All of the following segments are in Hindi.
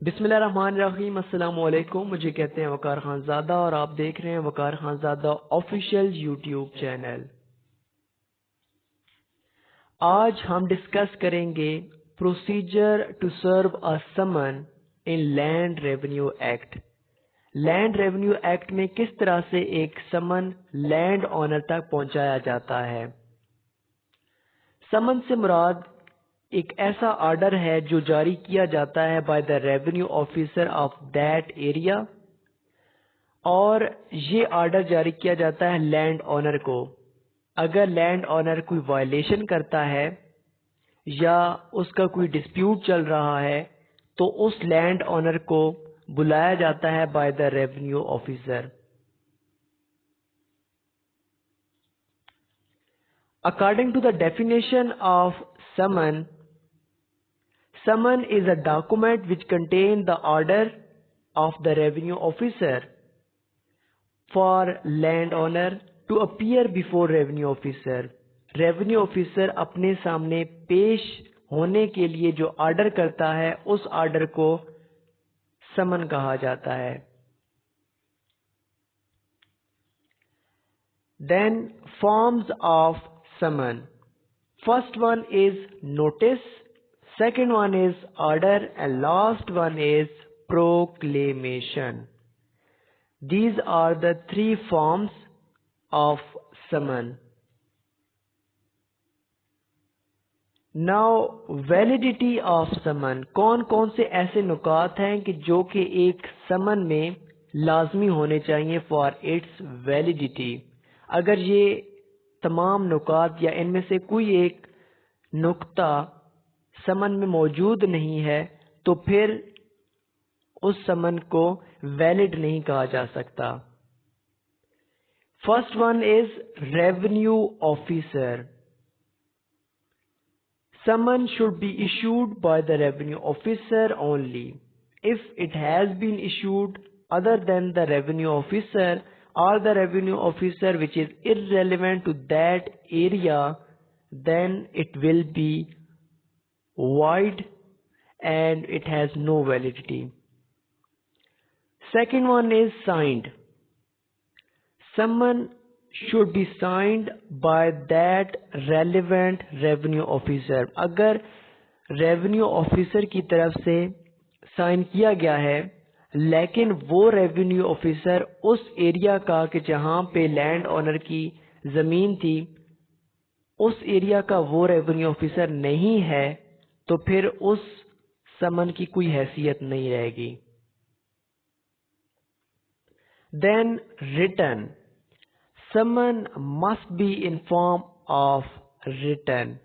बिस्मिल्लाहिर्रहमानिर्रहीम। अस्सलाम वालेकुम। मुझे कहते हैं वकार खानज़ादा और आप देख रहे हैं Waqar Khanzada official YouTube channel. आज हम डिस्कस करेंगे procedure to serve a summon in land revenue act. Land revenue act में किस तरह से एक समन लैंड ऑनर तक पहुंचाया जाता है। समन से मुराद एक ऐसा आर्डर है जो जारी किया जाता है bye the revenue officer of that area, और ये आर्डर जारी किया जाता है लैंड ऑनर को। अगर लैंड ऑनर कोई वायलेशन करता है या उसका कोई डिस्प्यूट चल रहा है तो उस लैंड ऑनर को बुलाया जाता है bye the revenue officer. According to the definition of summon, summon is a document which contains the order of the revenue officer for landowner to appear before revenue officer. Revenue officer अपने सामने पेश होने के लिए जो ऑर्डर करता है उस ऑर्डर को समन कहा जाता है। Then forms of summon. First one is notice, second one is order, and last one is proclamation. These are the three forms of summon. Now validity of summon. कौन कौन से ऐसे नुकात हैं कि जो कि एक समन में लाजमी होने चाहिए for its validity। अगर ये तमाम नुकात या इनमें से कोई एक नुक्ता समन में मौजूद नहीं है तो फिर उस समन को वैलिड नहीं कहा जा सकता। First one is revenue officer. Summon should be issued by the revenue officer only. If it has been issued other than the revenue officer or the revenue officer which is irrelevant to that area, then it will be void and it has no validity. Second one is signed. Summon should be signed by that relevant revenue officer. अगर revenue officer की तरफ से साइन किया गया है लेकिन वो रेवेन्यू ऑफिसर उस एरिया का कि जहां पे लैंड ऑनर की जमीन थी उस एरिया का वो रेवेन्यू ऑफिसर नहीं है तो फिर उस समन की कोई हैसियत नहीं रहेगी। Then written. Summon must be in form of written.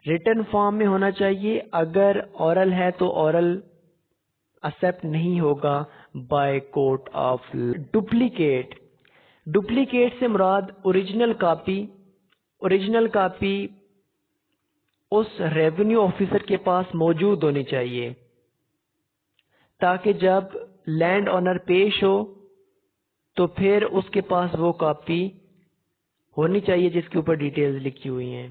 Written form में होना चाहिए। अगर ओरल है तो ओरल एक्सेप्ट नहीं होगा by court of. Duplicate. Duplicate से मुराद ओरिजिनल कॉपी। ओरिजिनल कॉपी उस रेवेन्यू ऑफिसर के पास मौजूद होनी चाहिए ताकि जब लैंड ऑनर पेश हो तो फिर उसके पास वो कॉपी होनी चाहिए जिसके ऊपर डिटेल्स लिखी हुई हैं।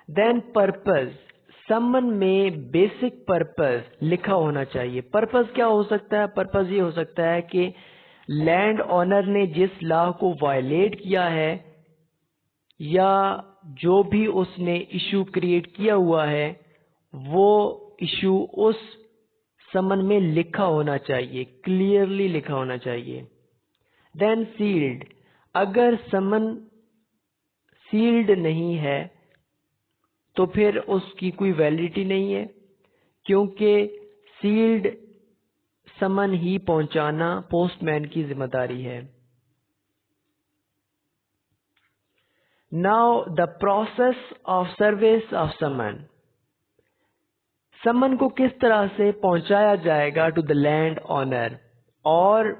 Then purpose. समन में बेसिक पर्पस लिखा होना चाहिए। पर्पस क्या हो सकता है? पर्पस ये हो सकता है कि लैंड ऑनर ने जिस लॉ को वायलेट किया है या जो भी उसने इशू क्रिएट किया हुआ है वो इशू उस समन में लिखा होना चाहिए, क्लियरली लिखा होना चाहिए। Then sealed. अगर समन सील्ड नहीं है तो फिर उसकी कोई वैलिडिटी नहीं है क्योंकि सील्ड समन ही पहुंचाना पोस्टमैन की जिम्मेदारी है। Now the process of service of summon. Summon को किस तरह से पहुंचाया जाएगा टू द लैंड ऑनर, और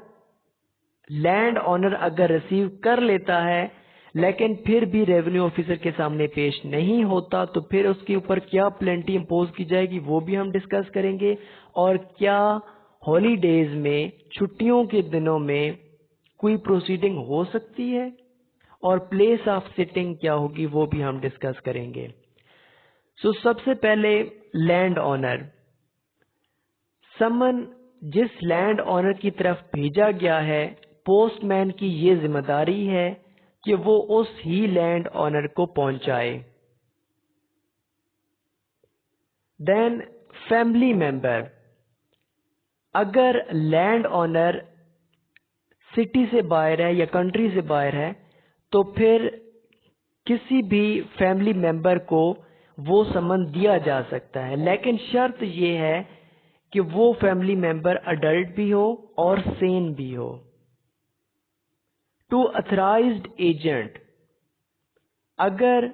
लैंड ऑनर अगर रिसीव कर लेता है लेकिन फिर भी रेवेन्यू ऑफिसर के सामने पेश नहीं होता तो फिर उसके ऊपर क्या पेनल्टी इंपोज की जाएगी वो भी हम डिस्कस करेंगे। और क्या हॉलीडेज में, छुट्टियों के दिनों में कोई प्रोसीडिंग हो सकती है और प्लेस ऑफ सिटिंग क्या होगी वो भी हम डिस्कस करेंगे। सबसे पहले लैंड ऑनर। समन जिस लैंड ओनर की तरफ भेजा गया है, पोस्टमैन की ये जिम्मेदारी है कि वो उस ही लैंड ओनर को पहुंचाए। देन फैमिली मेंबर, अगर लैंड ओनर सिटी से बाहर है या कंट्री से बाहर है तो फिर किसी भी फैमिली मेंबर को वो समन दिया जा सकता है, लेकिन शर्त ये है कि वो फैमिली मेंबर अडल्ट भी हो और सेन भी हो। टू अथराइज्ड एजेंट, अगर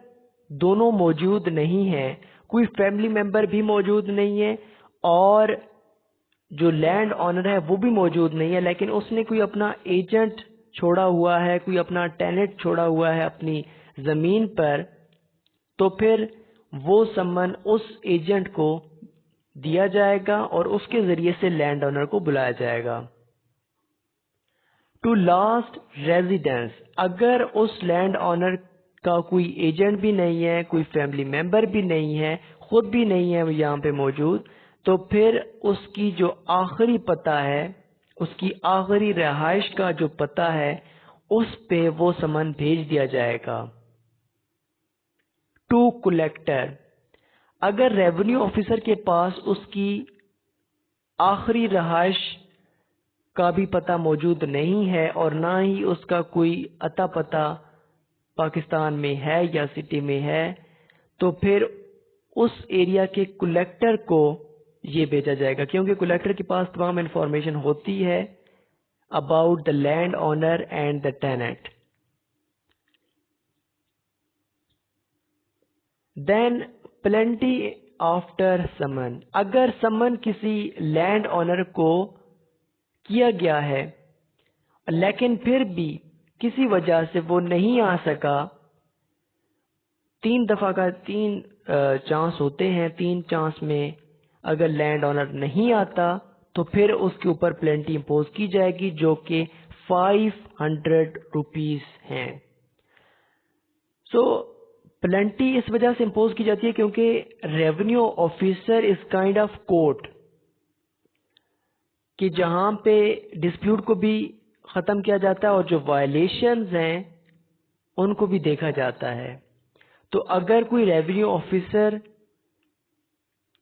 दोनों मौजूद नहीं है, कोई फैमिली मेंबर भी मौजूद नहीं है और जो लैंड ऑनर है वो भी मौजूद नहीं है, लेकिन उसने कोई अपना एजेंट छोड़ा हुआ है, कोई अपना टेनेंट छोड़ा हुआ है अपनी जमीन पर, तो फिर वो सम्मन उस एजेंट को दिया जाएगा और उसके जरिए से लैंड ऑनर को बुलाया जाएगा। टू लास्ट रेजिडेंस, अगर उस लैंड ऑनर का कोई एजेंट भी नहीं है, कोई फैमिली मेंबर भी नहीं है, खुद भी नहीं है यहाँ पे मौजूद, तो फिर उसकी जो आखिरी पता है, उसकी आखिरी रहाइश का जो पता है, उस पे वो समन भेज दिया जाएगा। टू कलेक्टर, अगर रेवेन्यू ऑफिसर के पास उसकी आखिरी रहाइश का भी पता मौजूद नहीं है और ना ही उसका कोई अता पता पाकिस्तान में है या सिटी में है, तो फिर उस एरिया के कलेक्टर को ये भेजा जाएगा, क्योंकि कलेक्टर के पास तमाम इंफॉर्मेशन होती है about the land owner and the tenant. Then plenty after summon, अगर समन किसी लैंड ओनर को किया गया है लेकिन फिर भी किसी वजह से वो नहीं आ सका, 3 दफा का 3 चांस होते हैं, 3 चांस में अगर लैंड ओनर नहीं आता तो फिर उसके ऊपर प्लेंटी इंपोज की जाएगी जो कि 500 रुपीज हैं। सो प्लेंटी इस वजह से इंपोज की जाती है क्योंकि revenue officer is kind of court, कि जहां पे डिस्प्यूट को भी खत्म किया जाता है और जो वायलेशंस हैं उनको भी देखा जाता है। तो अगर कोई रेवेन्यू ऑफिसर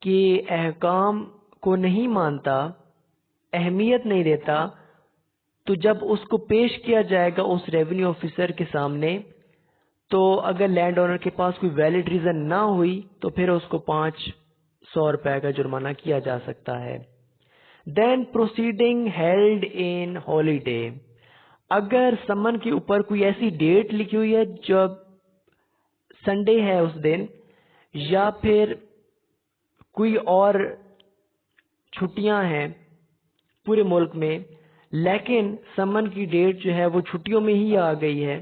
के अहकाम को नहीं मानता, अहमियत नहीं देता, तो जब उसको पेश किया जाएगा उस रेवेन्यू ऑफिसर के सामने, तो अगर लैंड ओनर के पास कोई वैलिड रीजन ना हुई तो फिर उसको 500 रुपए का जुर्माना किया जा सकता है। Then proceeding held in holiday, अगर समन के ऊपर कोई ऐसी डेट लिखी हुई है जब संडे है उस दिन, या फिर कोई और छुट्टियां हैं पूरे मुल्क में, लेकिन समन की डेट जो है वो छुट्टियों में ही आ गई है,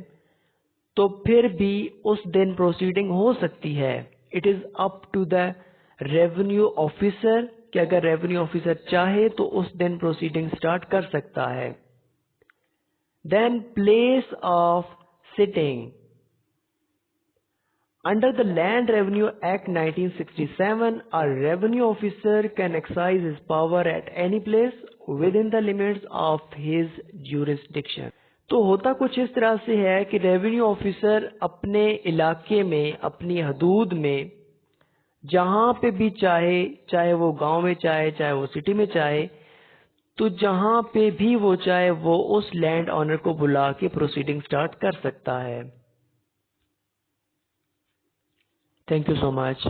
तो फिर भी उस दिन प्रोसीडिंग हो सकती है। It is up to the revenue officer कि अगर रेवेन्यू ऑफिसर चाहे तो उस दिन प्रोसीडिंग स्टार्ट कर सकता है। Then place of sitting, under the Land Revenue Act 1967, a revenue officer can exercise his power at any place within the limits of his jurisdiction. तो होता कुछ इस तरह से है कि रेवेन्यू ऑफिसर अपने इलाके में, अपनी हदूद में, जहां पे भी चाहे, चाहे वो गांव में चाहे, चाहे वो सिटी में चाहे, तो जहां पे भी वो चाहे वो उस लैंड ऑनर को बुला के प्रोसीडिंग स्टार्ट कर सकता है। Thank you so much.